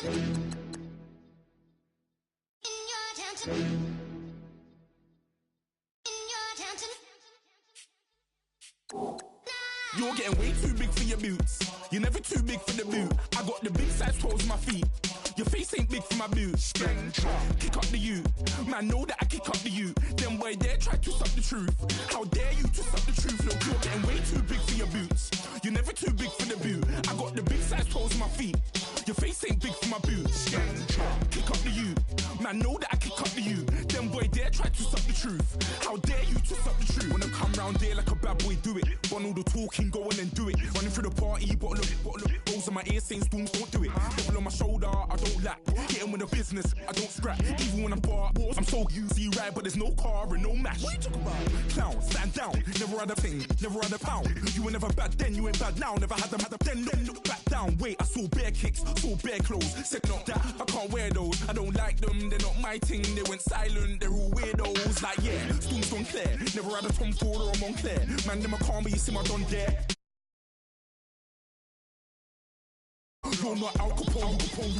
You're getting way too big for your boots. You're never too big for the boot. I got the big size toes on my feet. Your face ain't big for my boots. Kick up the you. Man, know that I kick up the you. Them boy there try to suck the truth. How dare you to suck the truth? Look, you're getting way too big for your boots. You're never too big for the boot. I got the big size toes on my feet. Your face ain't big for my boots. Kick up the you. Man, know that I kick up the you. Them boy there try to suck the truth. How dare you to suck the truth? Wanna come round there like a bad boy, do it. Want all the talking, go on and do it. Running through the party, bottle of it. Rolls on my ear saying storms, don't do it. Double on my shoulder, I don't lack. Getting with the business, I don't scrap. Even when I'm bar, I'm so easy right, but there's no car and no match. What you talking about? Clown, stand down. Never had a thing, never had a pound. You were never bad then, you ain't bad now. Never had them, then look back down. Wait, I saw bare kicks, saw bare clothes. Said not that, I can't wear those. I don't like them, they're not my thing. They went silent, they're all weirdos. Like yeah, storms gone clear. Never had a Tom Ford or a Montclair. Man, them I can't, but you see my Don there. You're not Al Capone,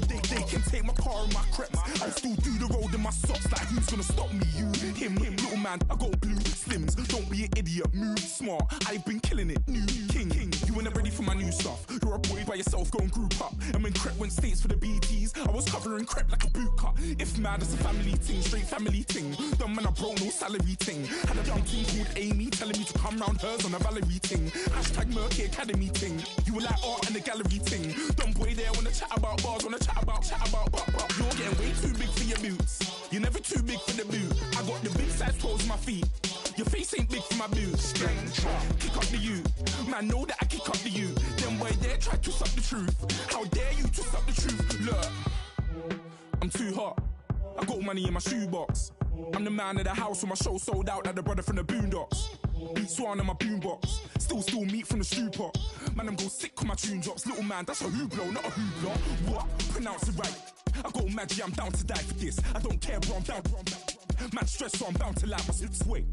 they can take my car and my crepes. I'll still do the road in my socks. Like who's gonna stop me? You, him, little man. I got blue slims. Don't be an idiot, move smart. I've been killing it, new king. You ain't ready for my new stuff. You're a boy by yourself, go and group up. And when Crep went states for the BTs, I was covering Crep like a boot cut. If mad, it's a family thing, straight family thing. Dumb man, I broke no salary thing. Had a young team called Amy telling me to come round hers on a Valerie thing. Hashtag Murky Academy thing. You were like art and the gallery thing. Dumb boy there wanna chat about bars, wanna chat about. You're getting way too big for your boots. You're never too big for the boot. I got the big size toes on my feet. Your face ain't big for my boots. Kick up the you. Man, know that I kick up the you. Them boy there try to suck the truth. How dare you to suck the truth? Look, I'm too hot. I got money in my shoebox. I'm the man of the house when my show sold out like the brother from the Boondocks. Beat Swan in my boombox. Still meat from the stew pot. Man, I'm go sick when my tune drops. Little man, that's a hooplo, not a hoopla. What? Pronounce it right. I got magic, I'm down to die for this. I don't care, bro, I'm down. Man, stress, so I'm bound to lie my slips. Wait,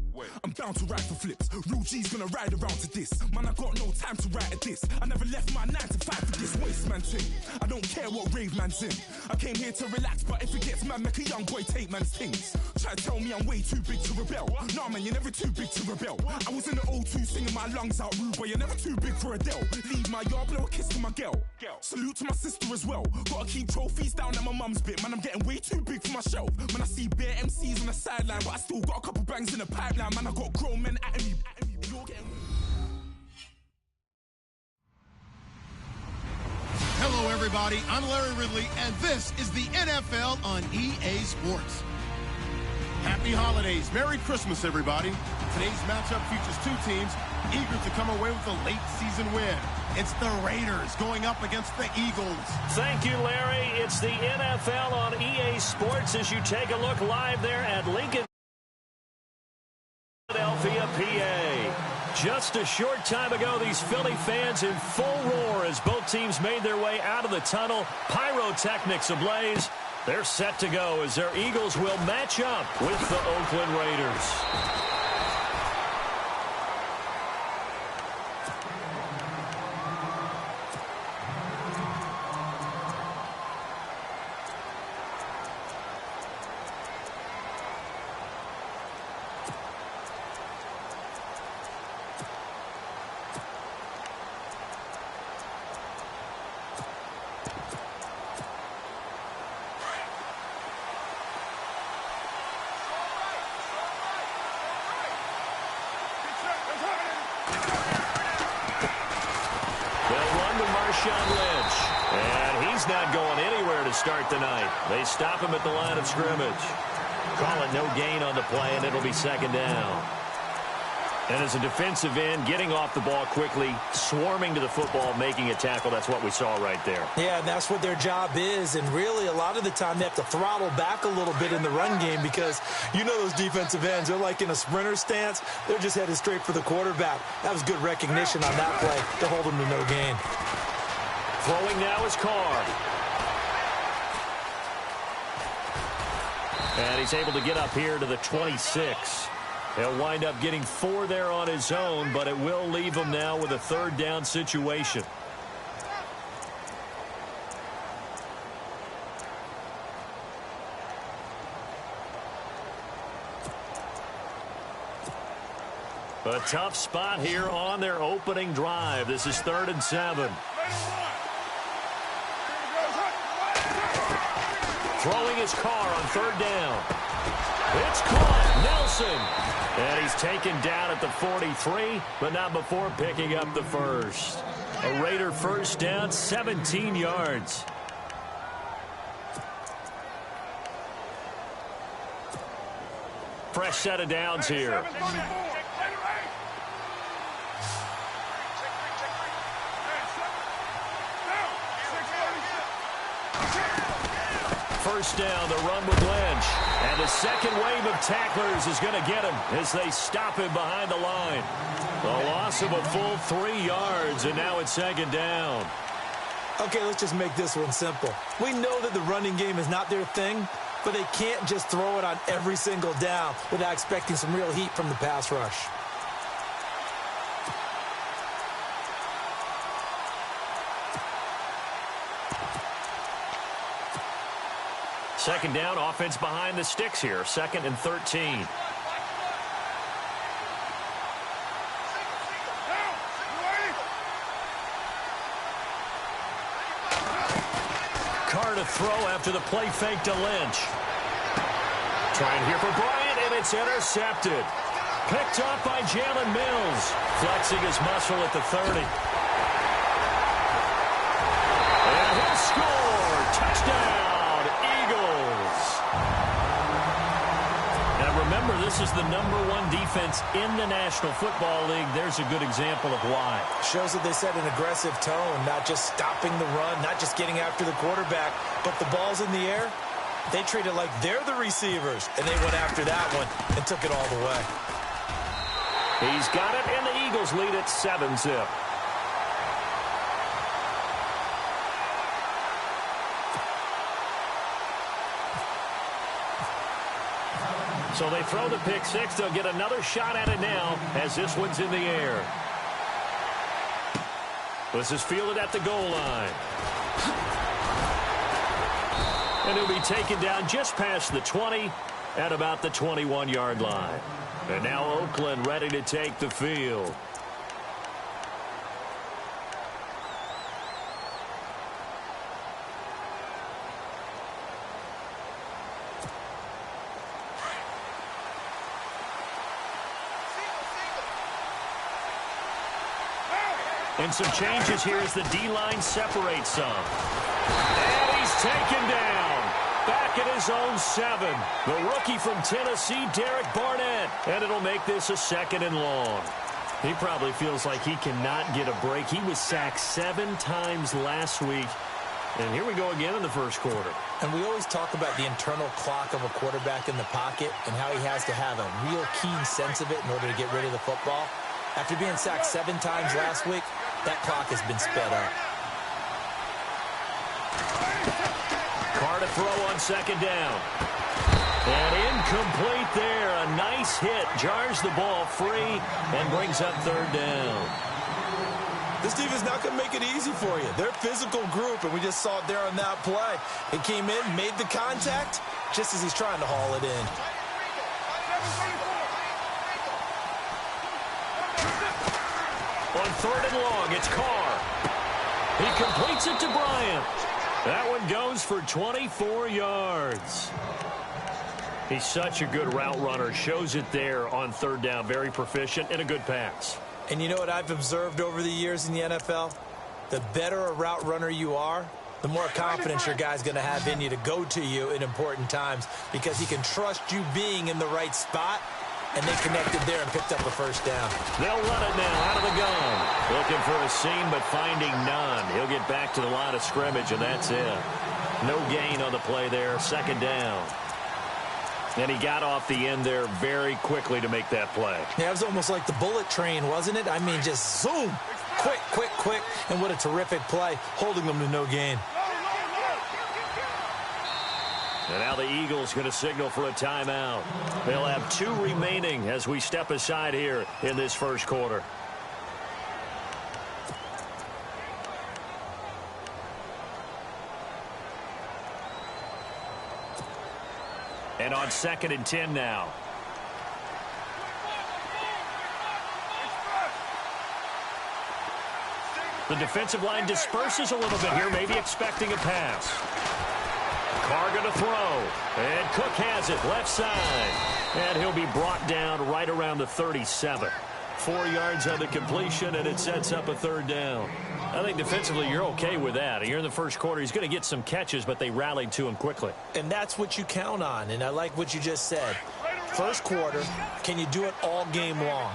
I'm bound to ride for flips. Real G's gonna ride around to this. Man, I got no time to write at this. I never left my 9 to 5 for this waste man thing. I don't care what rave man's in. I came here to relax, but if it gets mad, make a young boy take man's things. Try to tell me I'm way too big to rebel. Nah, man, you're never too big to rebel. I was in the O2 singing my lungs out rude, but you're never too big for Adele. Leave my yard, blow a kiss to my girl. Salute to my sister as well. Gotta keep trophies down at my mum's bit. Man, I'm getting way too big for my shelf. Man, I see bare MCs on the sideline, but I still got a couple bangs in the pipeline. Man, I got grown men at me. You're getting... Hello, everybody. I'm Larry Ridley, and this is the NFL on EA Sports. Happy holidays. Merry Christmas, everybody. Today's matchup features two teams eager to come away with a late season win. It's the Raiders going up against the Eagles. Thank you, Larry. It's the NFL on EA Sports as you take a look live there at Lincoln, Philadelphia, PA. Just a short time ago, these Philly fans in full roar as both teams made their way out of the tunnel. Pyrotechnics ablaze. They're set to go as their Eagles will match up with the Oakland Raiders. And he's not going anywhere to start the night. They stop him at the line of scrimmage. Call it no gain on the play, and it'll be second down. And as a defensive end, getting off the ball quickly, swarming to the football, making a tackle, that's what we saw right there. Yeah, and that's what their job is. And really, a lot of the time, they have to throttle back a little bit in the run game because you know those defensive ends, they're like in a sprinter stance. They're just headed straight for the quarterback. That was good recognition on that play to hold him to no gain. Throwing now is Carr. And he's able to get up here to the 26. He'll wind up getting 4 there on his own, but it will leave him now with a third down situation. A tough spot here on their opening drive. This is 3rd and 7. Throwing his car on 3rd down. It's caught. Nelson. And he's taken down at the 43, but not before picking up the first. A Raider first down, 17 yards. Fresh set of downs here. First down, the run with Lynch. And the second wave of tacklers is going to get him as they stop him behind the line. A loss of a full 3 yards, and now it's 2nd down. Okay, let's just make this one simple. We know that the running game is not their thing, but they can't just throw it on every single down without expecting some real heat from the pass rush. Second down, offense behind the sticks here. 2nd and 13. Carr to throw after the play fake to Lynch. Trying here for Bryant, and it's intercepted. Picked up by Jalen Mills. Flexing his muscle at the 30. And he'll score. Touchdown. Remember, this is the #1 defense in the National Football League. There's a good example of why. Shows that they set an aggressive tone, not just stopping the run, not just getting after the quarterback, but the ball's in the air. They treat it like they're the receivers, and they went after that one and took it all the way. He's got it, and the Eagles lead at 7-zip. So they throw the pick six. They'll get another shot at it now as this one's in the air. This is fielded at the goal line. And he'll be taken down just past the 20 at about the 21-yard line. And now Oakland ready to take the field. And some changes here as the D-line separates some. And he's taken down. Back at his own 7. The rookie from Tennessee, Derek Barnett. And it'll make this a 2nd and long. He probably feels like he cannot get a break. He was sacked 7 times last week. And here we go again in the first quarter. And we always talk about the internal clock of a quarterback in the pocket and how he has to have a real keen sense of it in order to get rid of the football. After being sacked 7 times last week, that clock has been sped up. Carr to throw on 2nd down. And incomplete there. A nice hit. Jars the ball free and brings up 3rd down. This defense is not going to make it easy for you. They're a physical group, and we just saw it there on that play. It came in, made the contact, just as he's trying to haul it in. On 3rd and long, it's Carr. He completes it to Bryant. That one goes for 24 yards. He's such a good route runner. Shows it there on 3rd down. Very proficient and a good pass. And you know what I've observed over the years in the NFL? The better a route runner you are, the more confidence your guy's going to have in you to go to you in important times because he can trust you being in the right spot. And they connected there and picked up a first down. They'll run it now out of the gun. Looking for a seam, but finding none. He'll get back to the line of scrimmage, and that's it. No gain on the play there. 2nd down. And he got off the end there very quickly to make that play. Yeah, it was almost like the bullet train, wasn't it? I mean, just zoom. Quick, quick, quick. And what a terrific play, holding them to no gain. And now the Eagles going to signal for a timeout. They'll have 2 remaining as we step aside here in this first quarter. And on 2nd and 10 now. The defensive line disperses a little bit here, maybe expecting a pass. Carr going to throw. And Cook has it, left side. And he'll be brought down right around the 37. 4 yards on the completion, and it sets up a third down. I think defensively you're okay with that. Here in the first quarter, he's going to get some catches, but they rallied to him quickly. And that's what you count on, and I like what you just said. First quarter, can you do it all game long?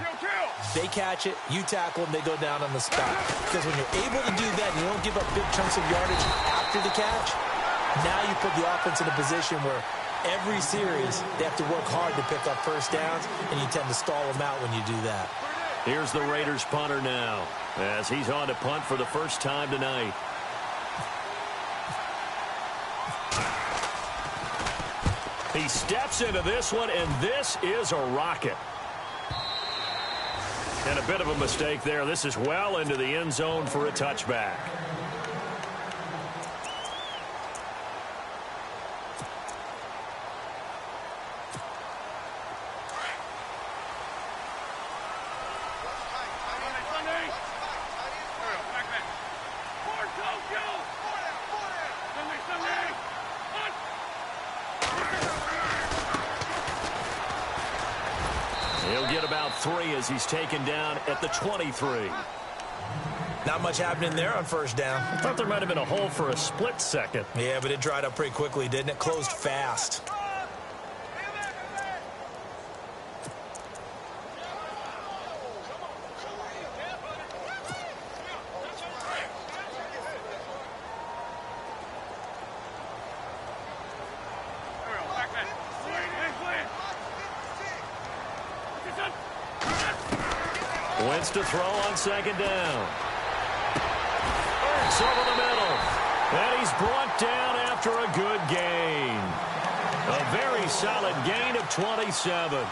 They catch it, you tackle them, they go down on the spot. Because when you're able to do that and you don't give up big chunks of yardage after the catch, now you put the offense in a position where every series they have to work hard to pick up first downs, and you tend to stall them out when you do that. Here's the Raiders punter now as he's on to punt for the first time tonight. He steps into this one, and this is a rocket. And a bit of a mistake there. This is well into the end zone for a touchback. He'll get about 3 as he's taken down at the 23. Not much happening there on first down. I thought there might have been a hole for a split second. Yeah, but it dried up pretty quickly, didn't it? Closed fast. Wentz to throw on second down. Ertz over the middle. And he's brought down after a good gain. A very solid gain of 27.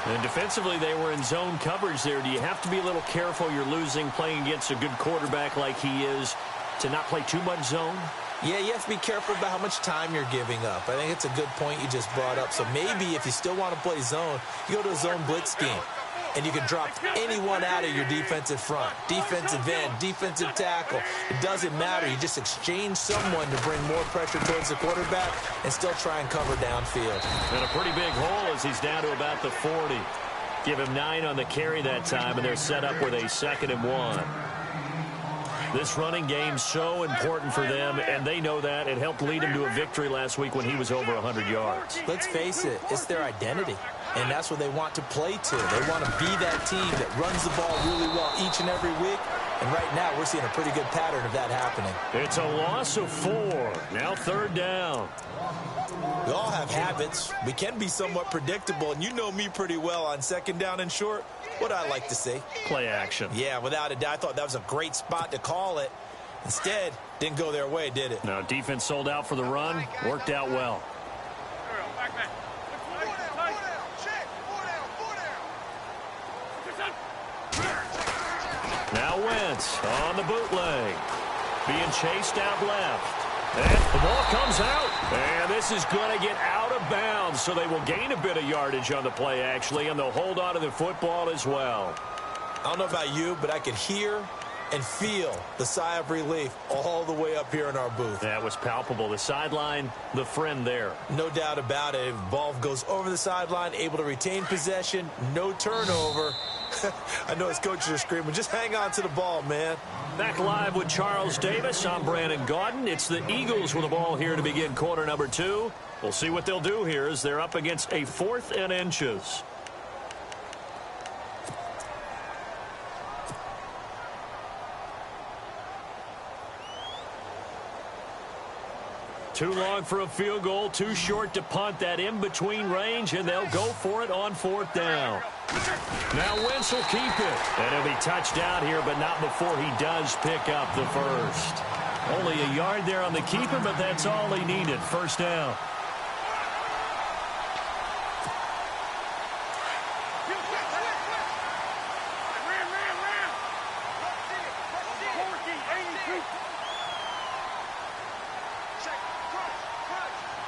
And defensively, they were in zone coverage there. Do you have to be a little careful? You're losing playing against a good quarterback like he is to not play too much zone? Yeah, you have to be careful about how much time you're giving up. I think it's a good point you just brought up. So maybe if you still want to play zone, you go to a zone blitz scheme. And you can drop anyone out of your defensive front. Defensive end, defensive tackle. It doesn't matter. You just exchange someone to bring more pressure towards the quarterback and still try and cover downfield. And a pretty big hole as he's down to about the 40. Give him 9 on the carry that time, and they're set up with a 2nd and 1. This running game's so important for them, and they know that. It helped lead him to a victory last week when he was over 100 yards. Let's face it, it's their identity, and that's what they want to play to. They want to be that team that runs the ball really well each and every week, and right now we're seeing a pretty good pattern of that happening. It's a loss of 4. Now 3rd down. We all have habits. We can be somewhat predictable, and you know me pretty well on 2nd down and short. What I like to see. Play action. Yeah, without a doubt. I thought that was a great spot to call it. Instead, didn't go their way, did it? No, defense sold out for the run. Worked out well. Now Wentz on the bootleg. Being chased out left. And the ball comes out. And this is going to get out of bounds, so they will gain a bit of yardage on the play, actually, and they'll hold on to the football as well. I don't know about you, but I could hear and feel the sigh of relief all the way up here in our booth. That was palpable. The sideline, the friend there. No doubt about it. Ball goes over the sideline, able to retain possession, no turnover. I know his coaches are screaming, just hang on to the ball, man. Back live with Charles Davis. I'm Brandon Gaudin. It's the Eagles with the ball here to begin quarter number 2. We'll see what they'll do here as they're up against a 4th and inches. Too long for a field goal, too short to punt. That in-between range, and they'll go for it on 4th down. Now Wentz will keep it. And he'll be touched out here, but not before he does pick up the first. Only a yard there on the keeper, but that's all he needed. 1st down.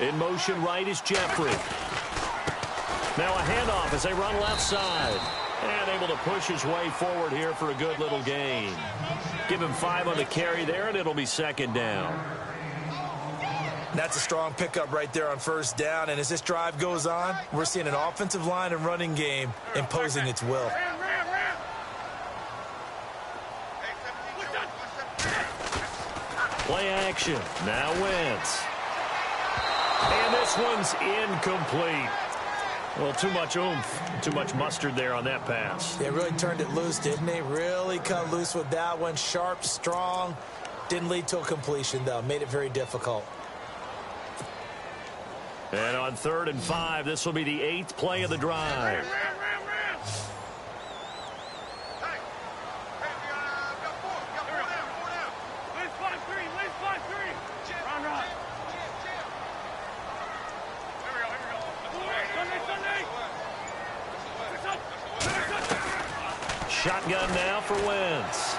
In motion right is Jeffrey. Now a handoff as they run left side. And able to push his way forward here for a good little gain. Give him 5 on the carry there, and it'll be second down. That's a strong pickup right there on first down. And as this drive goes on, we're seeing an offensive line and running game imposing its will. Play action. Now Wentz. And this one's incomplete. Well, too much oomph, too much mustard there on that pass. They really turned it loose, didn't they? Really cut loose with that one. Sharp, strong. Didn't lead to a completion, though. Made it very difficult. And on 3rd and 5, this will be the 8th play of the drive. Shotgun now for Wentz.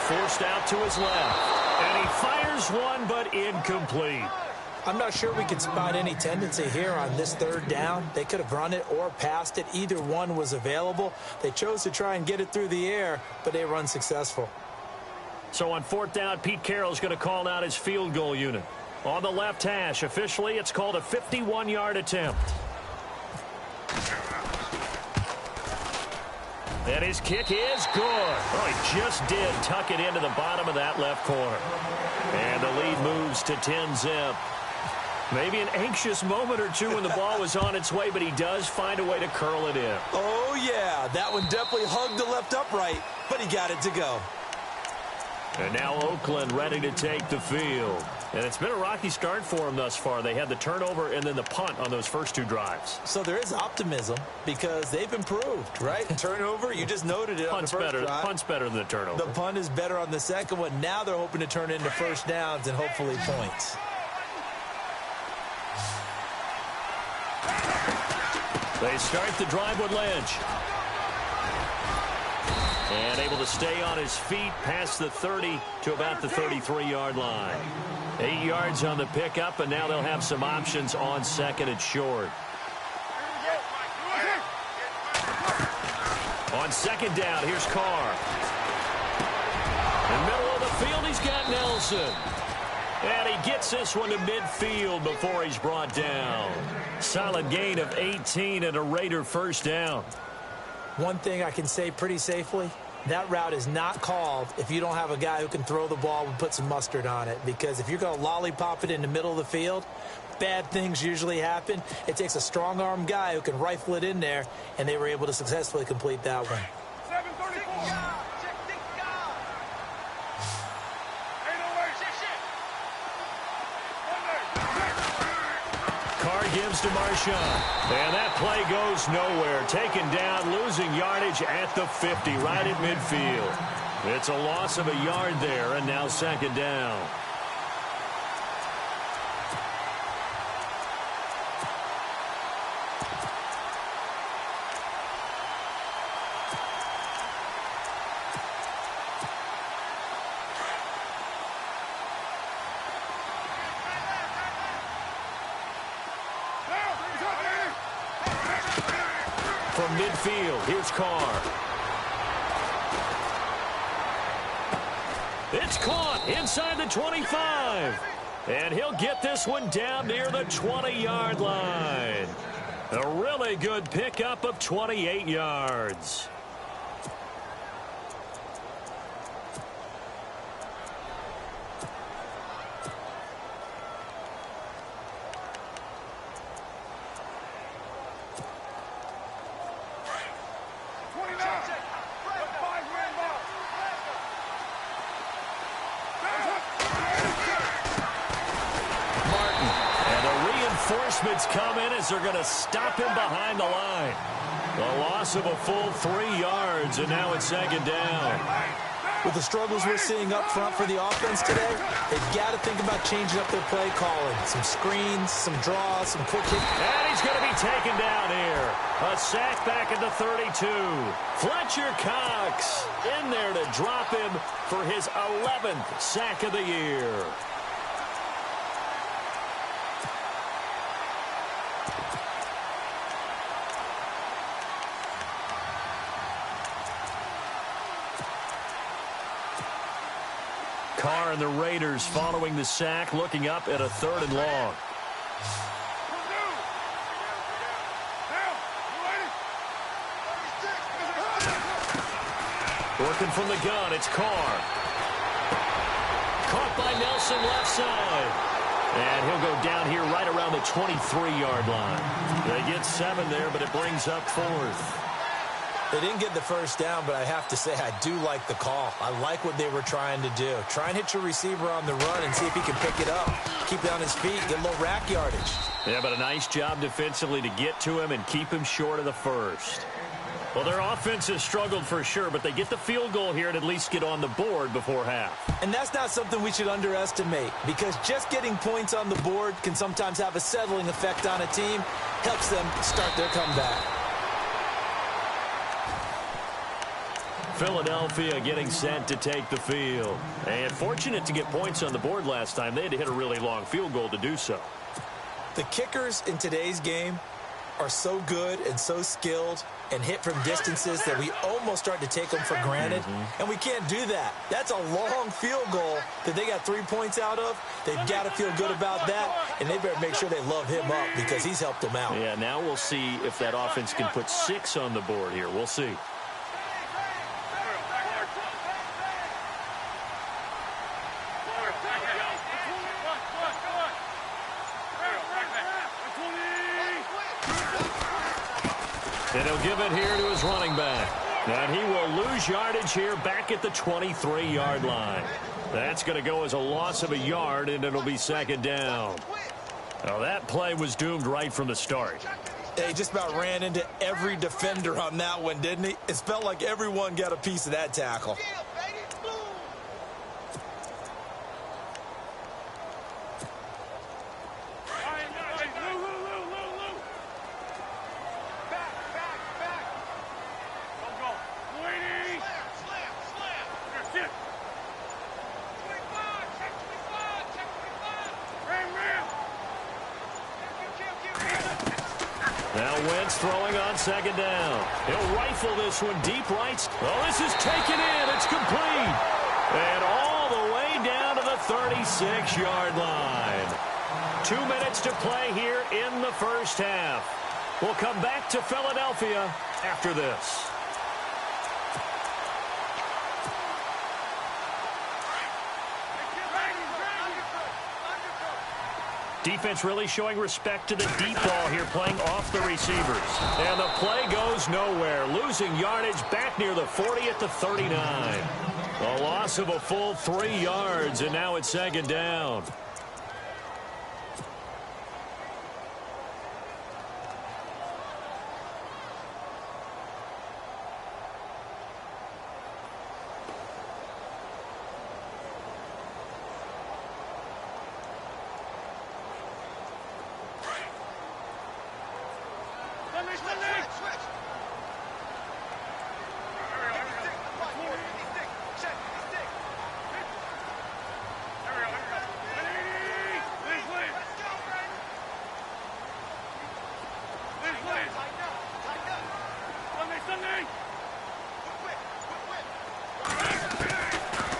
Forced out to his left. And he fires one, but incomplete. I'm not sure we can spot any tendency here on this 3rd down. They could have run it or passed it. Either one was available. They chose to try and get it through the air, but they were unsuccessful. So on 4th down, Pete Carroll's going to call out his field goal unit. On the left hash, officially, it's called a 51-yard attempt. And his kick is good. Oh, he just did tuck it into the bottom of that left corner. And the lead moves to 10-zip. Maybe an anxious moment or two when the ball was on its way, but he does find a way to curl it in. Oh, yeah. That one definitely hugged the left upright, but he got it to go. And now Oakland ready to take the field. And it's been a rocky start for them thus far. They had the turnover and then the punt on those first 2 drives. So there is optimism because they've improved, right? Turnover, you just noted it on the first drive. Punt's better than the turnover. The punt is better on the second one. Now they're hoping to turn into first downs and hopefully points. They start the drive with Lynch. And able to stay on his feet past the 30 to about the 33-yard line. 8 yards on the pickup, and now they'll have some options on 2nd and short. On 2nd down, here's Carr. In the middle of the field, he's got Nelson. And he gets this one to midfield before he's brought down. Solid gain of 18 and a Raider first down. One thing I can say pretty safely, that route is not called if you don't have a guy who can throw the ball and put some mustard on it. Because if you're going to lollipop it in the middle of the field, bad things usually happen. It takes a strong-arm guy who can rifle it in there, and they were able to successfully complete that one. Gives to Marshawn. And that play goes nowhere. Taken down, losing yardage at the 50, right at midfield. It's a loss of a yard there, and now 2nd down. From midfield, here's Carr. It's caught inside the 25. And he'll get this one down near the 20-yard line. A really good pickup of 28 yards. Reinforcements come in as they're going to stop him behind the line. A loss of a full 3 yards, and now it's 2nd down. With the struggles we're seeing up front for the offense today, they've got to think about changing up their play calling. Some screens, some draws, some quick hits. And he's going to be taken down here. A sack back at the 32. Fletcher Cox in there to drop him for his 11th sack of the year. and the Raiders following the sack, looking up at a 3rd and long. Working from the gun, it's Carr. Caught by Nelson left side. And he'll go down here right around the 23-yard line. They get 7 there, but it brings up 4th. They didn't get the first down, but I have to say I do like the call. I like what they were trying to do. Try and hit your receiver on the run and see if he can pick it up. Keep it on his feet, get a little rack yardage. Yeah, but a nice job defensively to get to him and keep him short of the first. Well, their offense has struggled for sure, but they get the field goal here and at least get on the board before half. And that's not something we should underestimate, because just getting points on the board can sometimes have a settling effect on a team. Helps them start their comeback. Philadelphia getting set to take the field. And fortunate to get points on the board last time. They had to hit a really long field goal to do so. The kickers in today's game are so good and so skilled and hit from distances that we almost start to take them for granted. And we can't do that. That's a long field goal that they got 3 points out of. They've got to feel good about that, and they better make sure they love him up because he's helped them out. Yeah, now we'll see if that offense can put 6 on the board here. We'll see. And he'll give it here to his running back. And he will lose yardage here back at the 23-yard line. That's going to go as a loss of a yard, and it'll be 2nd down. Now, that play was doomed right from the start. He just about ran into every defender on that one, didn't he? It felt like everyone got a piece of that tackle. Now Wentz throwing on 2nd down. He'll rifle this one deep right. Oh, this is taken in. It's complete. And all the way down to the 36-yard line. 2 minutes to play here in the first half. We'll come back to Philadelphia after this. Defense really showing respect to the deep ball here, playing off the receivers. And the play goes nowhere. Losing yardage back near the 40 at the 39. A loss of a full 3 yards, and now it's 2nd down.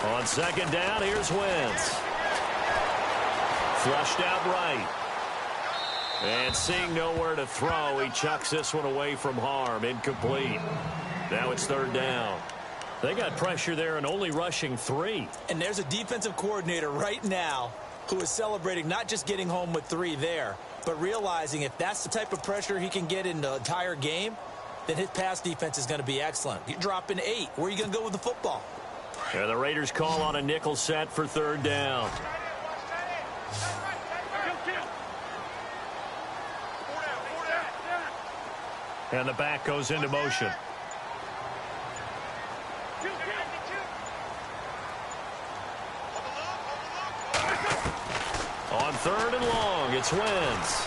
On 2nd down, here's Wentz. Flushed out right. And seeing nowhere to throw, he chucks this one away from harm. Incomplete. Now it's 3rd down. They got pressure there and only rushing 3. And there's a defensive coordinator right now who is celebrating not just getting home with 3 there, but realizing if that's the type of pressure he can get in the entire game, then his pass defense is going to be excellent. You're dropping 8. Where are you going to go with the football? And the Raiders call on a nickel set for 3rd down. And the back goes into motion. On 3rd and long, it's Wentz.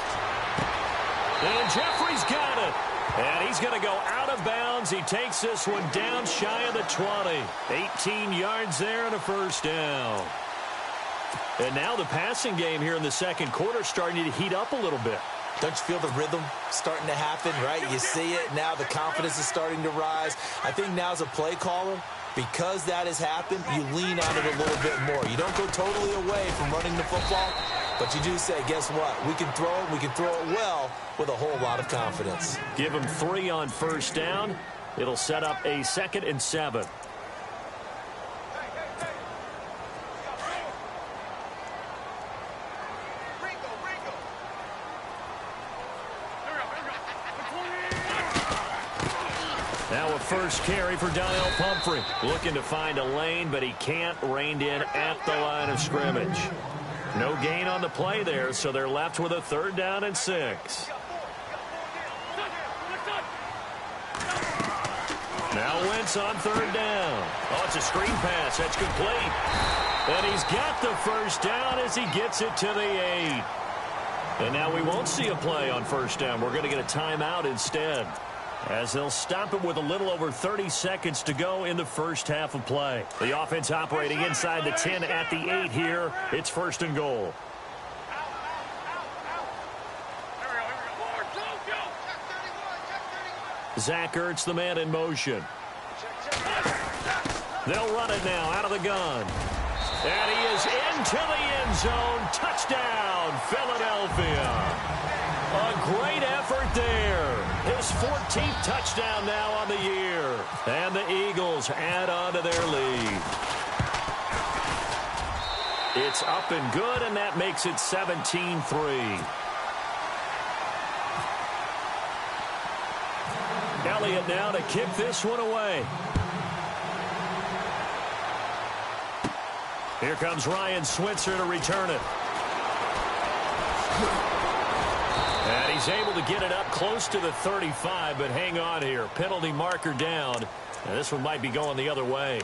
And Jeffrey's got it. And he's going to go out of bounds. He takes this one down shy of the 20. 18 yards there and a 1st down. And now the passing game here in the 2nd quarter starting to heat up a little bit. Don't you feel the rhythm starting to happen, right? You see it. Now the confidence is starting to rise. I think now as a play caller, because that has happened, you lean on it a little bit more. You don't go totally away from running the football, but you do say, guess what? We can throw it. We can throw it well with a whole lot of confidence. Give him 3 on first down. It'll set up a 2nd and 7. Now a first carry for Donnell Pumphrey. Looking to find a lane, but he can't. Reined in at the line of scrimmage. No gain on the play there, so they're left with a 3rd down and 6. Now Wentz on 3rd down. Oh, it's a screen pass. That's complete. And he's got the first down as he gets it to the 8. And now we won't see a play on first down. We're going to get a timeout instead, as they'll stop it with a little over 30 seconds to go in the first half of play. The offense operating inside the 10 at the 8 here. It's 1st and goal. Zach Ertz, the man in motion. They'll run it now out of the gun. And he is into the end zone. Touchdown, Philadelphia. A great effort there. His 14th touchdown now on the year. And the Eagles add on to their lead. It's up and good, and that makes it 17-3. Elliott now to kick this one away. Here comes Ryan Switzer to return it. And he's able to get it up close to the 35, but hang on here. Penalty marker down. And this one might be going the other way.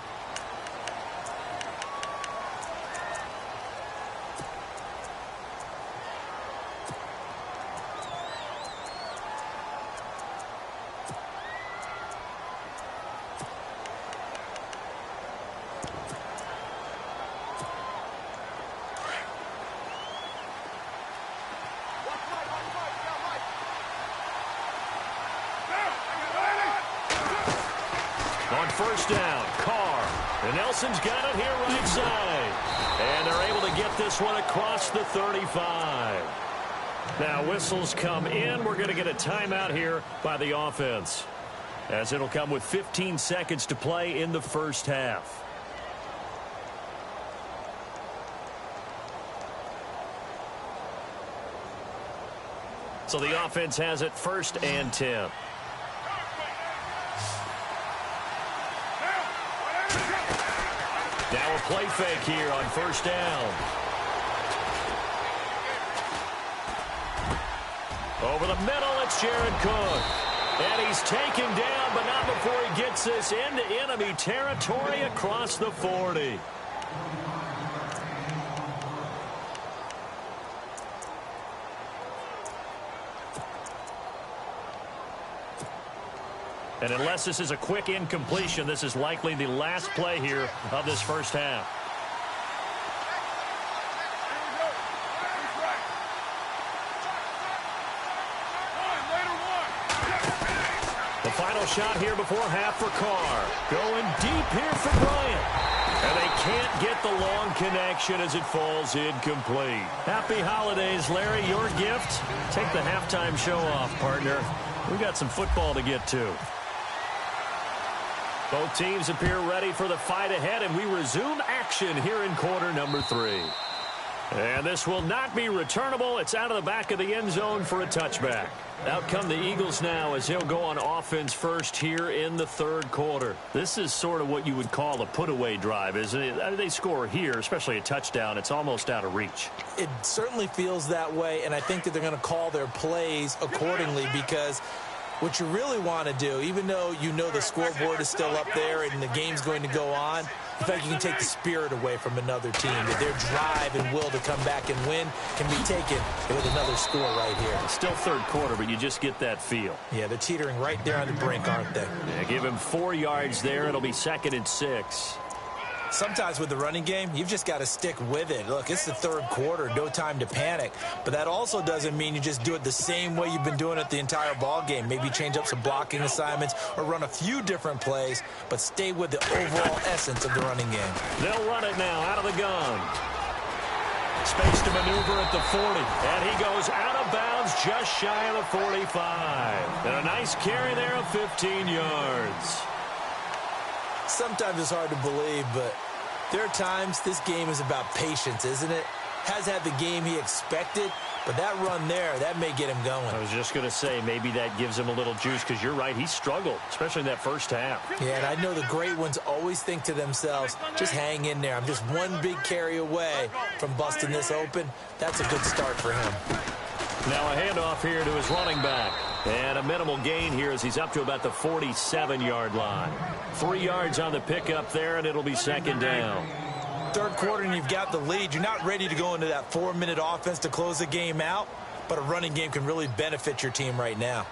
On first down, Carr. And Nelson's got it here right side. And they're able to get this one across the 35. Now whistles come in. We're going to get a timeout here by the offense, as it'll come with 15 seconds to play in the first half. So the offense has it 1st and 10. Now a play fake here on first down. Over the middle, it's Jared Cook. And he's taken down, but not before he gets this into enemy territory across the 40. And unless this is a quick incompletion, this is likely the last play here of this first half. The final shot here before half for Carr. Going deep here for Bryant. And they can't get the long connection as it falls incomplete. Happy holidays, Larry. Your gift? Take the halftime show off, partner. We got some football to get to. Both teams appear ready for the fight ahead, and we resume action here in quarter number 3. And this will not be returnable. It's out of the back of the end zone for a touchback. Out come the Eagles now as they'll go on offense first here in the 3rd quarter. This is sort of what you would call a put-away drive, isn't it? They score here, especially a touchdown. It's almost out of reach. It certainly feels that way, and I think that they're going to call their plays accordingly, because what you really want to do, even though you know the scoreboard is still up there and the game's going to go on, in fact, you can take the spirit away from another team. That their drive and will to come back and win can be taken with another score right here. It's still 3rd quarter, but you just get that feel. Yeah, they're teetering right there on the brink, aren't they? Yeah, give him 4 yards there. It'll be 2nd and 6. Sometimes with the running game, you've just got to stick with it. Look, it's the third quarter, no time to panic. But that also doesn't mean you just do it the same way you've been doing it the entire ball game. Maybe change up some blocking assignments or run a few different plays, but stay with the overall essence of the running game. They'll run it now out of the gun. Space to maneuver at the 40. And he goes out of bounds just shy of the 45. And a nice carry there of 15 yards. Sometimes it's hard to believe, but there are times this game is about patience, isn't it? Has had the game he expected, but that run there, that may get him going. I was just going to say, maybe that gives him a little juice, because you're right, he struggled, especially in that first half. Yeah, and I know the great ones always think to themselves, just hang in there. I'm just one big carry away from busting this open. That's a good start for him. Now a handoff here to his running back. And a minimal gain here as he's up to about the 47-yard line. 3 yards on the pickup there, and it'll be second down. Third quarter, and you've got the lead. You're not ready to go into that 4-minute offense to close the game out, but a running game can really benefit your team right now.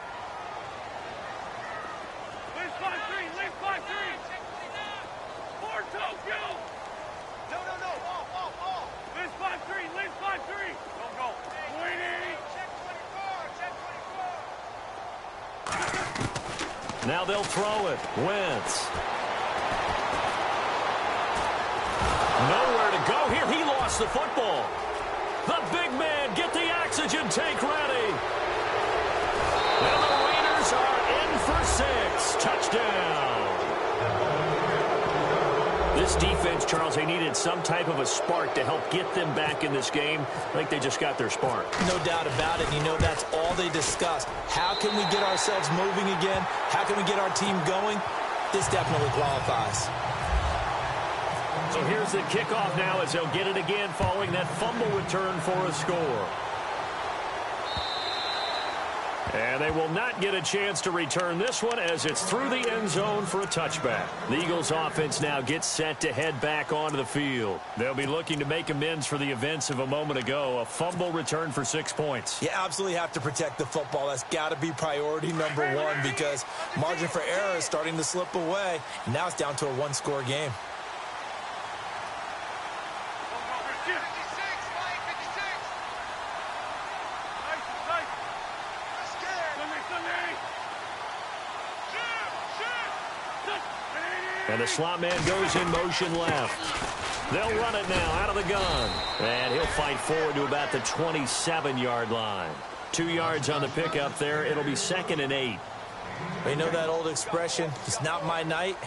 Now they'll throw it. Wentz. Nowhere to go here. He lost the football. The big man, get the oxygen tank ready. And the Raiders are in for 6. Touchdown. This defense, Charles, they needed some type of a spark to help get them back in this game. I think they just got their spark. No doubt about it. You know, that's all they discussed. How can we get ourselves moving again? How can we get our team going? This definitely qualifies. So here's the kickoff now as they'll get it again following that fumble return for a score. And they will not get a chance to return this one as it's through the end zone for a touchback. The Eagles offense now gets set to head back onto the field. They'll be looking to make amends for the events of a moment ago. A fumble return for 6 points. You absolutely have to protect the football. That's got to be priority number one because margin for error is starting to slip away. Now it's down to a one-score game. And the slot man goes in motion left. They'll run it now out of the gun. And he'll fight forward to about the 27-yard line. 2 yards on the pickup there. It'll be 2nd and 8. You know that old expression, it's not my night?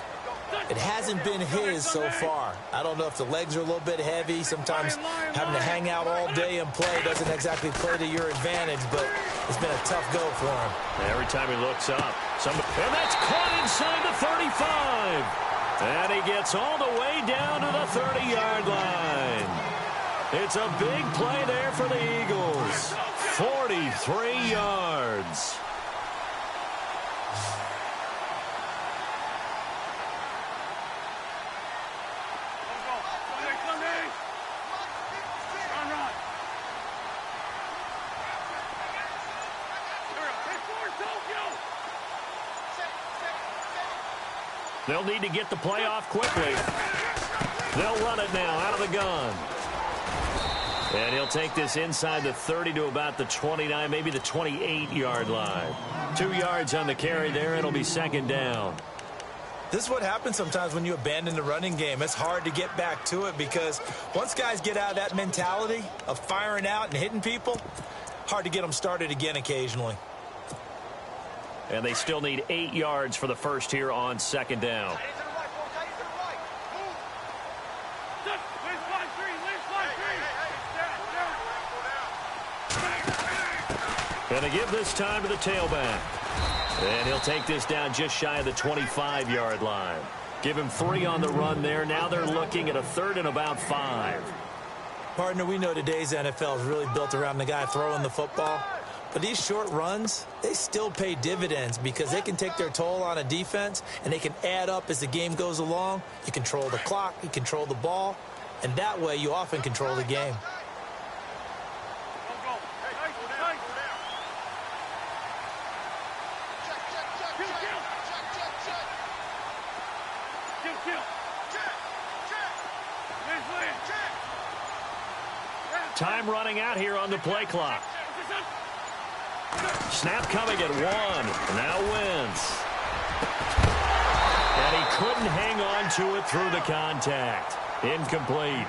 It hasn't been his so far. I don't know if the legs are a little bit heavy. Sometimes having to hang out all day and play doesn't exactly play to your advantage, but it's been a tough go for him. Every time he looks up, and that's caught inside the 35. And he gets all the way down to the 30-yard line. It's a big play there for the Eagles. 43 yards. They'll need to get the play off quickly. They'll run it now out of the gun. And he'll take this inside the 30 to about the 29, maybe the 28-yard line. 2 yards on the carry there. It'll be 2nd down. This is what happens sometimes when you abandon the running game. It's hard to get back to it because once guys get out of that mentality of firing out and hitting people, hard to get them started again occasionally. And they still need 8 yards for the first here on 2nd down. Going to give this time to the tailback. And he'll take this down just shy of the 25-yard line. Give him 3 on the run there. Now they're looking at a 3rd and about 5. Partner, we know today's NFL is really built around the guy throwing the football. But these short runs, they still pay dividends because they can take their toll on a defense and they can add up as the game goes along. You control the clock, you control the ball, and that way you often control the game. Time running out here on the play clock. Snap coming at 1. Now wins. And he couldn't hang on to it through the contact. Incomplete.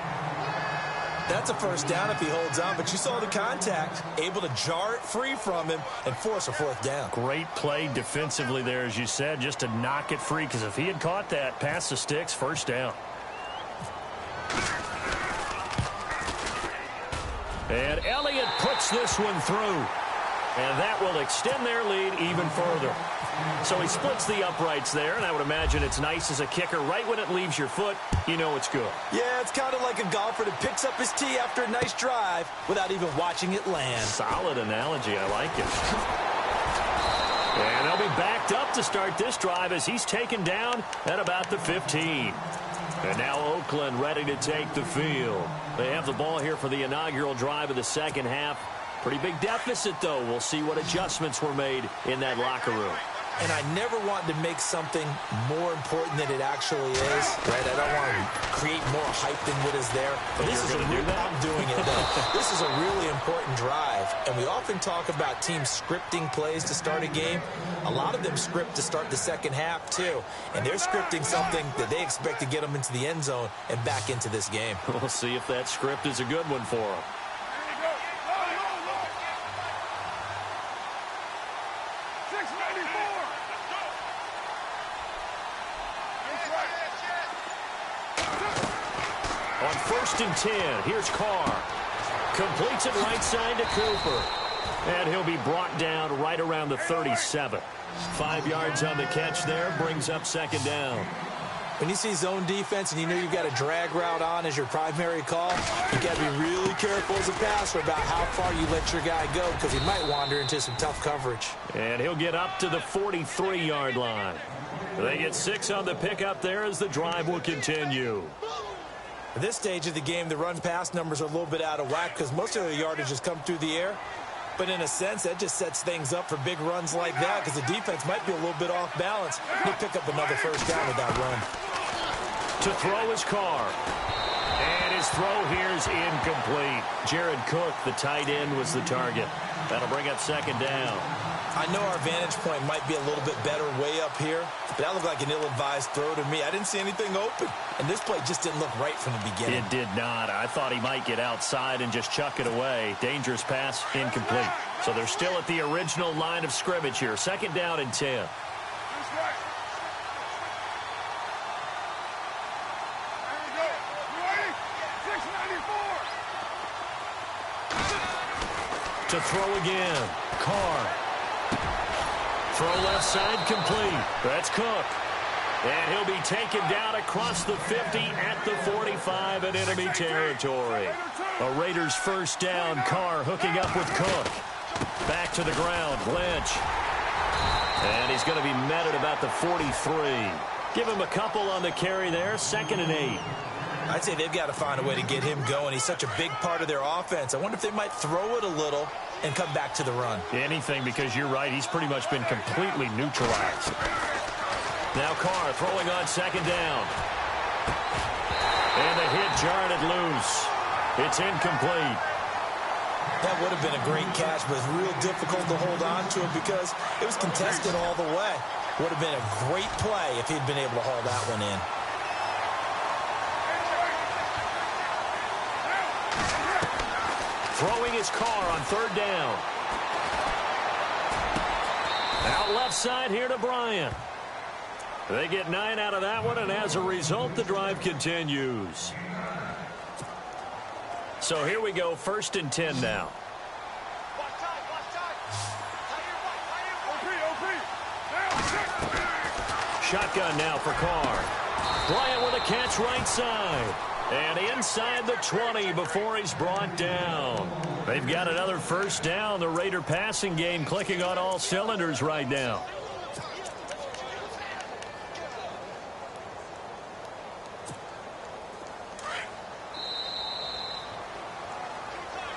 That's a first down if he holds on, but you saw the contact. Able to jar it free from him and force a 4th down. Great play defensively there, as you said, just to knock it free, because if he had caught that, past the sticks, first down. And Elliott puts this one through. And that will extend their lead even further. So he splits the uprights there, and I would imagine it's nice as a kicker. Right when it leaves your foot, you know it's good. Yeah, it's kind of like a golfer that picks up his tee after a nice drive without even watching it land. Solid analogy. I like it. And they'll be backed up to start this drive as he's taken down at about the 15. And now Oakland ready to take the field. They have the ball here for the inaugural drive of the second half. Pretty big deficit, though. We'll see what adjustments were made in that locker room. And I never want to make something more important than it actually is, right? I don't want to create more hype than what is there. But this is I'm doing it, though. This is a really important drive. And we often talk about teams scripting plays to start a game. A lot of them script to start the second half, too. And they're scripting something that they expect to get them into the end zone and back into this game. We'll see if that script is a good one for them. On 1st and 10, here's Carr. Completes it right side to Cooper. And he'll be brought down right around the 37. 5 yards on the catch there, brings up second down. When you see zone defense and you know you've got a drag route on as your primary call, you've got to be really careful as a passer about how far you let your guy go, because he might wander into some tough coverage. And he'll get up to the 43-yard line. They get 6 on the pickup there as the drive will continue. At this stage of the game, the run-pass numbers are a little bit out of whack because most of the yardage has come through the air. But in a sense, that just sets things up for big runs like that because the defense might be a little bit off balance. He'll pick up another first down with that run. To throw his Carr. And his throw here is incomplete. Jared Cook, the tight end, was the target. That'll bring up second down. I know our vantage point might be a little bit better way up here, but that looked like an ill-advised throw to me. I didn't see anything open, and this play just didn't look right from the beginning. It did not. I thought he might get outside and just chuck it away. Dangerous pass, incomplete. So they're still at the original line of scrimmage here. Second down and 10. To throw again. Carr. Throw left side complete. That's Cook. And he'll be taken down across the 50 at the 45 in enemy territory. A Raiders first down. Carr hooking up with Cook. Back to the ground. Lynch. And he's going to be met at about the 43. Give him a couple on the carry there. 2nd and 8. I'd say they've got to find a way to get him going. He's such a big part of their offense. I wonder if they might throw it a little and come back to the run. Anything, because you're right. He's pretty much been completely neutralized. Now Carr throwing on second down. And the hit jarred it loose. It's incomplete. That would have been a great catch, but it's real difficult to hold on to it because it was contested all the way. Would have been a great play if he'd been able to haul that one in. Throwing his Carr on third down. Out left side here to Bryant. They get 9 out of that one, and as a result, the drive continues. So here we go, 1st and 10 now. Shotgun now for Carr. Bryant with a catch right side. And inside the 20 before he's brought down. They've got another first down. The Raider passing game clicking on all cylinders right now.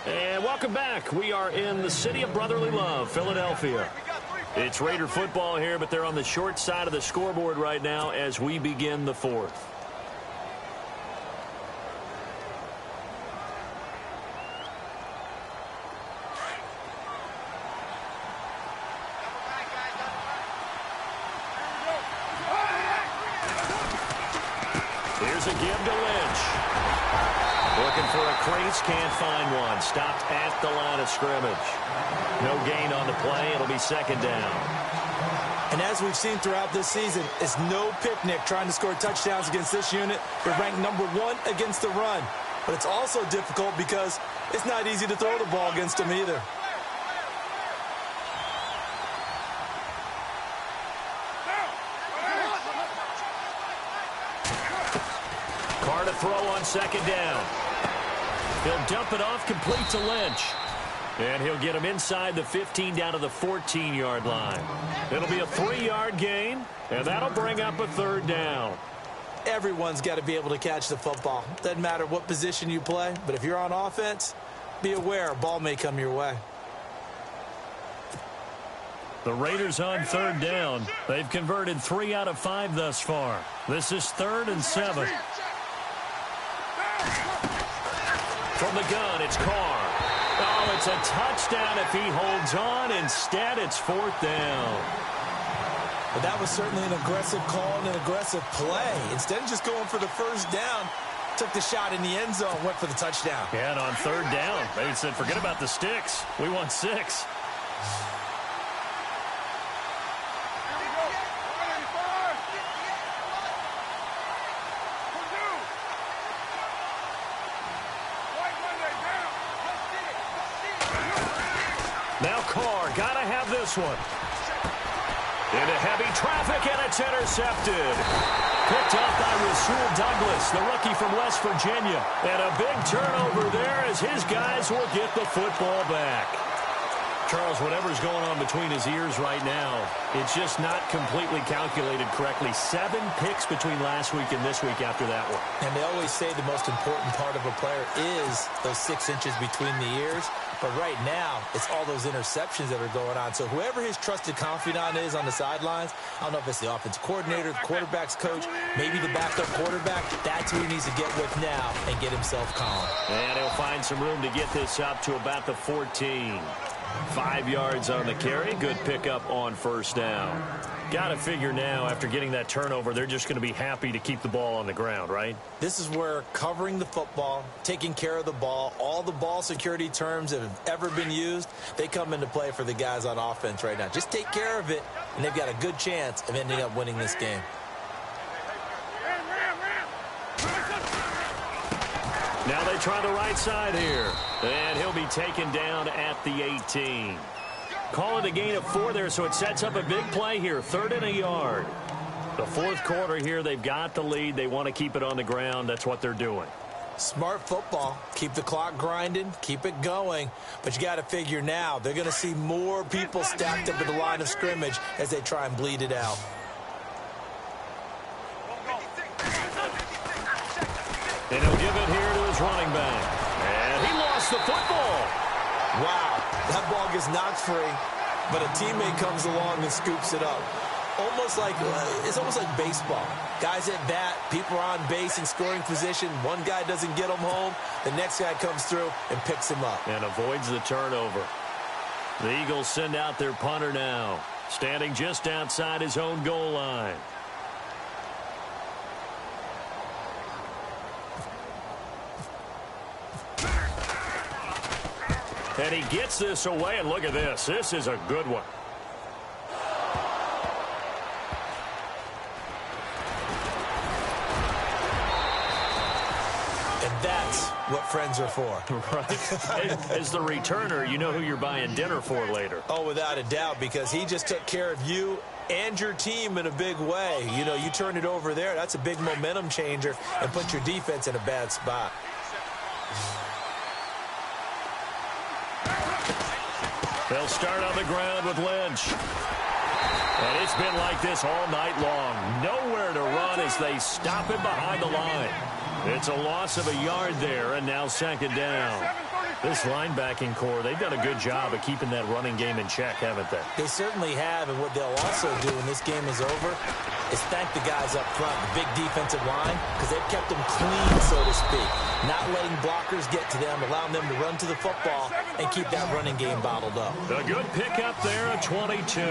And welcome back. We are in the city of brotherly love, Philadelphia. It's Raider football here, but they're on the short side of the scoreboard right now as we begin the 4th. Here's a give to Lynch. Looking for a crease, can't find one. Stopped at the line of scrimmage. No gain on the play. It'll be second down. And as we've seen throughout this season, it's no picnic trying to score touchdowns against this unit. They're ranked number 1 against the run. But it's also difficult because it's not easy to throw the ball against them either. Carr to throw on second down. He'll dump it off complete to Lynch. And he'll get him inside the 15 down to the 14-yard line. It'll be a 3-yard gain, and that'll bring up a third down. Everyone's got to be able to catch the football. Doesn't matter what position you play, but if you're on offense, be aware a ball may come your way. The Raiders on third down. They've converted 3 out of 5 thus far. This is 3rd and 7. From the gun, it's Carr. Oh, it's a touchdown if he holds on. Instead, it's 4th down. But that was certainly an aggressive call and an aggressive play. Instead of just going for the first down, took the shot in the end zone, went for the touchdown. Yeah, and on third down, they said, forget about the sticks. We want 6. Now Carr, got to have this one. Into heavy traffic, and it's intercepted. Picked up by Rasul Douglas, the rookie from West Virginia. And a big turnover there as his guys will get the football back. Charles, whatever's going on between his ears right now, it's just not completely calculated correctly. 7 picks between last week and this week after that one. And they always say the most important part of a player is those 6 inches between the ears. But right now, it's all those interceptions that are going on. So whoever his trusted confidant is on the sidelines, I don't know if it's the offensive coordinator, the quarterback's coach, maybe the backup quarterback, that's who he needs to get with now and get himself calm. And he'll find some room to get this up to about the 14. 5 yards on the carry. Good pickup on first down. Got to figure now, after getting that turnover, they're just going to be happy to keep the ball on the ground, right? This is where covering the football, taking care of the ball, all the ball security terms that have ever been used, they come into play for the guys on offense right now. Just take care of it, and they've got a good chance of ending up winning this game. Now they try the right side here. And he'll be taken down at the 18. Call it a gain of 4 there, so it sets up a big play here. 3rd and a yard. The 4th quarter here, they've got the lead. They want to keep it on the ground. That's what they're doing. Smart football. Keep the clock grinding. Keep it going. But you got to figure now, they're going to see more people stacked up at the line of scrimmage as they try and bleed it out. And he'll give it here to his running back. And he lost the football. Wow, that ball gets knocked free, but a teammate comes along and scoops it up. It's almost like baseball. Guys at bat, people are on base in scoring position. One guy doesn't get him home. The next guy comes through and picks him up. And avoids the turnover. The Eagles send out their punter now, standing just outside his own goal line. And he gets this away, and look at this. This is a good one. And that's what friends are for. Right. As the returner, you know who you're buying dinner for later. Oh, without a doubt, because he just took care of you and your team in a big way. You know, you turn it over there, that's a big momentum changer, and put your defense in a bad spot. They'll start on the ground with Lynch. And it's been like this all night long. Nowhere to run as they stop him behind the line. It's a loss of a yard there, and now second down. This linebacking core, they've done a good job of keeping that running game in check, haven't they? They certainly have, and what they'll also do when this game is over is thank the guys up front, the big defensive line, because they've kept them clean, so to speak. Not letting blockers get to them, allowing them to run to the football and keep that running game bottled up. A good pickup there at 22.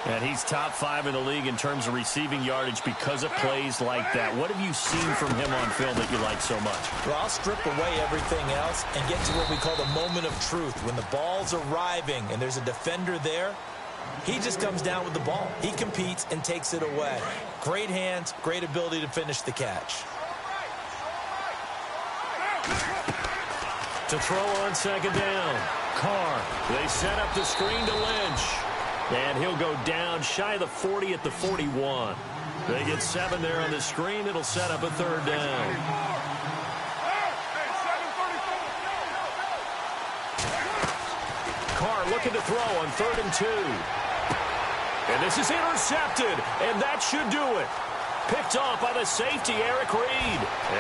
And he's top 5 in the league in terms of receiving yardage because of plays like that. What have you seen from him on film that you like so much? Well, I'll strip away everything else and get to what we call the moment of truth. When the ball's arriving and there's a defender there, he just comes down with the ball. He competes and takes it away. Great hands, great ability to finish the catch. To throw on second down, Carr. They set up the screen to Lynch. And he'll go down shy of the 40 at the 41. They get 7 there on the screen. It'll set up a third down. Carr looking to throw on 3rd and 2. And this is intercepted. And that should do it. Picked off by the safety, Eric Reed.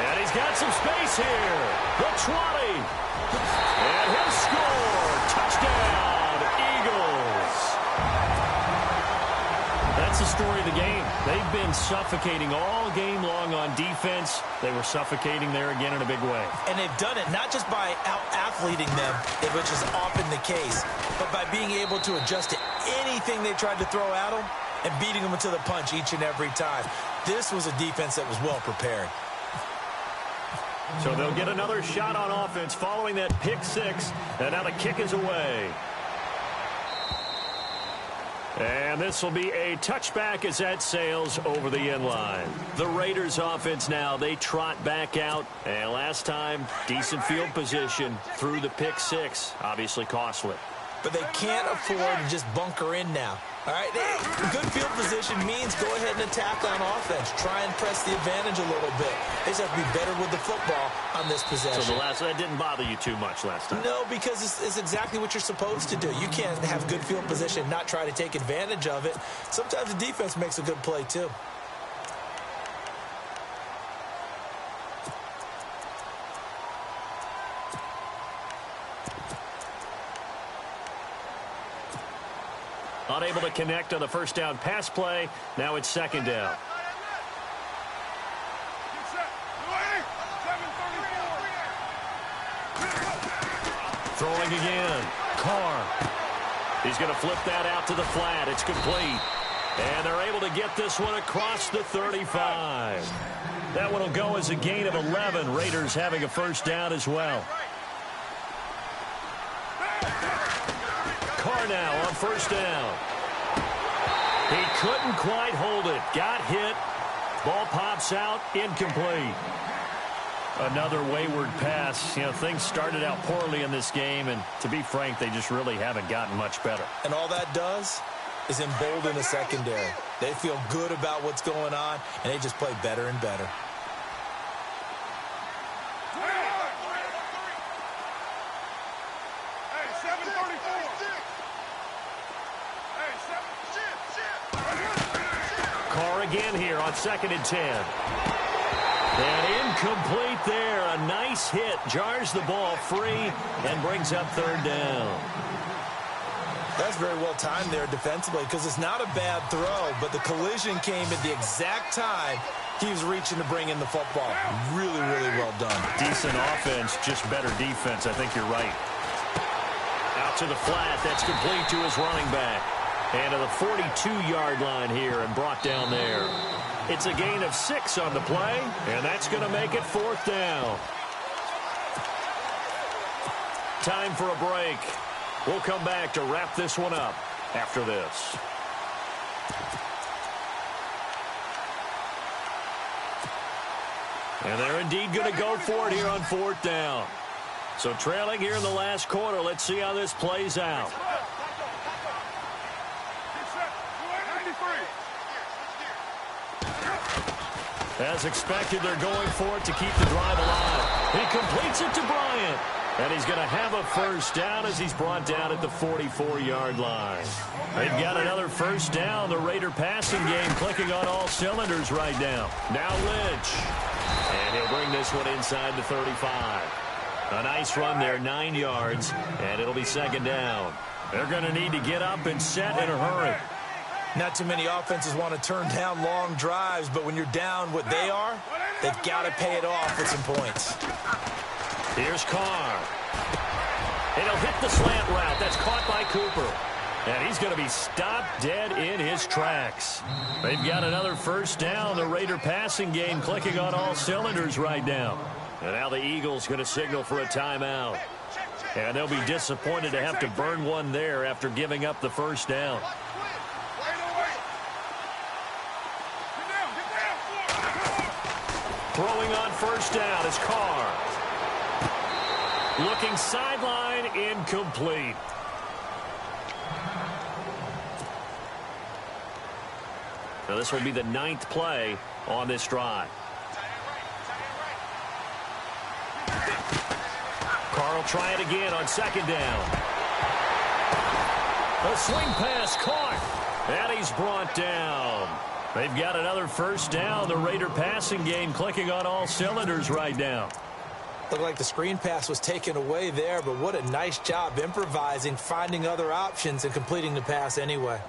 And he's got some space here. The 20. And he'll score. Touchdown, Eagles. That's the story of the game. They've been suffocating all game long on defense. They were suffocating there again in a big way. And they've done it not just by out-athleting them, which is often the case, but by being able to adjust to anything they tried to throw at them and beating them into the punch each and every time. This was a defense that was well prepared. So they'll get another shot on offense following that pick 6. And now the kick is away. And this will be a touchback as that sails over the end line. The Raiders offense now, they trot back out. And last time, decent field position through the pick 6. Obviously costly. But they can't afford to just bunker in now. All right, good field position means go ahead and attack on offense. Try and press the advantage a little bit. They just have to be better with the football on this possession. So that didn't bother you too much last time? No, because it's exactly what you're supposed to do. You can't have good field position and not try to take advantage of it. Sometimes the defense makes a good play, too. Unable to connect on the first down pass play. Now it's second down. Throwing again. Carr. He's going to flip that out to the flat. It's complete. And they're able to get this one across the 35. That one will go as a gain of 11. Raiders having a first down as well. Carr now on first down. He couldn't quite hold it. Got hit. Ball pops out. Incomplete. Another wayward pass. You know, things started out poorly in this game, and to be frank, they just really haven't gotten much better. And all that does is embolden the secondary. They feel good about what's going on, and they just play better and better. Carr again here on 2nd and 10. And incomplete there. A nice hit. Jars the ball free and brings up third down. That's very well timed there defensively because it's not a bad throw, but the collision came at the exact time he was reaching to bring in the football. Really, really well done. Decent offense, just better defense. I think you're right. Out to the flat. That's complete to his running back. And to the 42-yard line here and brought down there. It's a gain of 6 on the play, and that's going to make it 4th down. Time for a break. We'll come back to wrap this one up after this. And they're indeed going to go for it here on 4th down. So trailing here in the last quarter, let's see how this plays out. As expected, they're going for it to keep the drive alive. He completes it to Bryant. And he's going to have a first down as he's brought down at the 44-yard line. They've got another first down. The Raider passing game clicking on all cylinders right now. Now Lynch. And he'll bring this one inside the 35. A nice run there, 9 yards. And it'll be second down. They're going to need to get up and set in a hurry. Not too many offenses want to turn down long drives, but when you're down what they are, they've got to pay it off with some points. Here's Carr. And he'll hit the slant route. That's caught by Cooper. And he's going to be stopped dead in his tracks. They've got another first down. The Raider passing game clicking on all cylinders right now. And now the Eagles going to signal for a timeout. And they'll be disappointed to have to burn one there after giving up the first down. Throwing on first down is Carr. Looking sideline, incomplete. Now this will be the 9th play on this drive. Carr will try it again on second down. A swing pass caught, and he's brought down. They've got another first down. The Raider passing game clicking on all cylinders right now. Looked like the screen pass was taken away there, but what a nice job improvising, finding other options, and completing the pass anyway.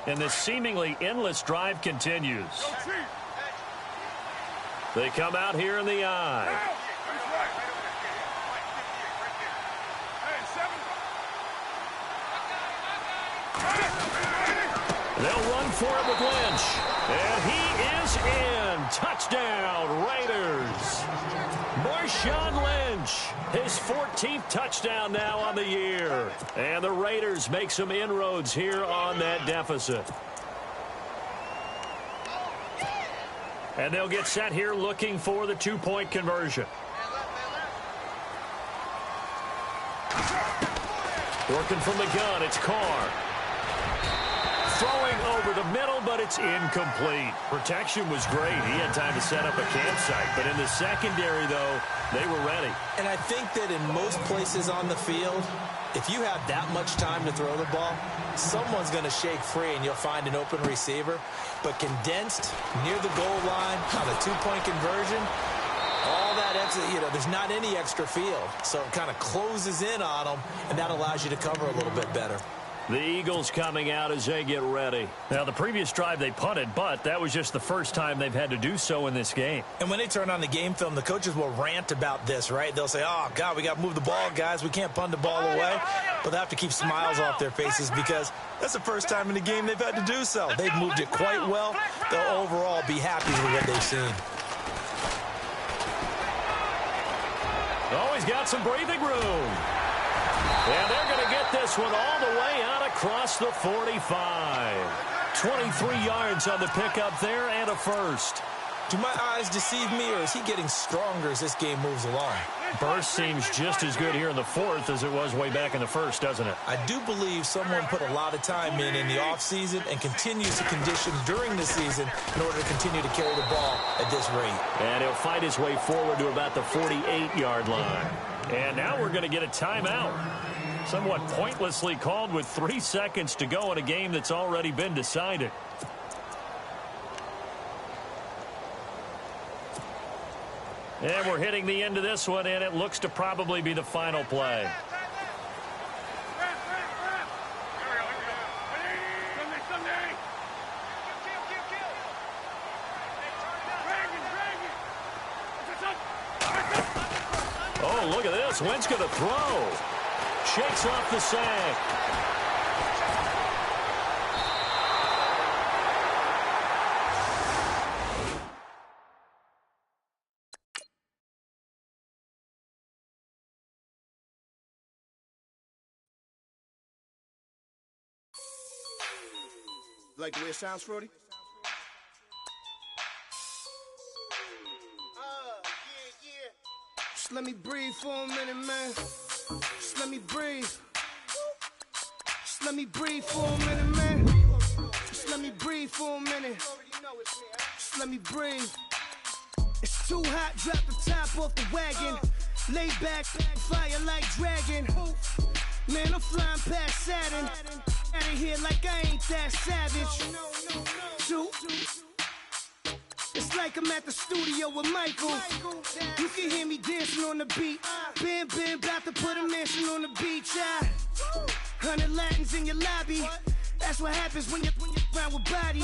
And this seemingly endless drive continues. They come out here in the eye. They'll run for it with Lynch. And he is in. Touchdown, Raiders. Marshawn Lynch, his 14th touchdown now on the year. And the Raiders make some inroads here on that deficit. And they'll get set here looking for the two-point conversion. Working from the gun, it's Carr. Throwing over the middle, but it's incomplete. Protection was great. He had time to set up a campsite. But in the secondary, though, they were ready. And I think that in most places on the field, if you have that much time to throw the ball, someone's going to shake free and you'll find an open receiver. But condensed, near the goal line, on a two-point conversion, all that extra, there's not any extra field. So it kind of closes in on them, and that allows you to cover a little bit better. The Eagles coming out as they get ready. Now, the previous drive they punted, but that was just the first time they've had to do so in this game. And when they turn on the game film, the coaches will rant about this, right? They'll say, oh, God, we got to move the ball, guys. We can't punt the ball away. But they have to keep smiles off their faces because that's the first time in the game they've had to do so. They've moved it quite well. They'll overall be happy with what they've seen. Oh, he's got some breathing room. And they're going to get this one all the way out across the 45. 23 yards on the pickup there and a first. Do my eyes deceive me, or is he getting stronger as this game moves along? Burst seems just as good here in the fourth as it was way back in the first, doesn't it? I do believe someone put a lot of time in the offseason and continues to condition during the season in order to continue to carry the ball at this rate. And he'll fight his way forward to about the 48-yard line. And now we're going to get a timeout. Somewhat pointlessly called with 3 seconds to go in a game that's already been decided. And we're hitting the end of this one, and it looks to probably be the final play. Oh, look at this. Wentz going to throw. Shakes off the sack. Like the way it sounds, Frody? Just let me breathe for a minute, man. Just let me breathe. Just let me breathe for a minute, man. Just let me breathe for a minute. Just let me breathe. It's too hot, drop the top off the wagon. Lay back, fire like dragon. Man, I'm flying past Saturn. Out of here like I ain't that savage. It's like I'm at the studio with Michael. You can hear me dancing on the beat. Ben, about to put a mansion on the beach. 100 Latins in your lobby. That's what happens when you're around with body.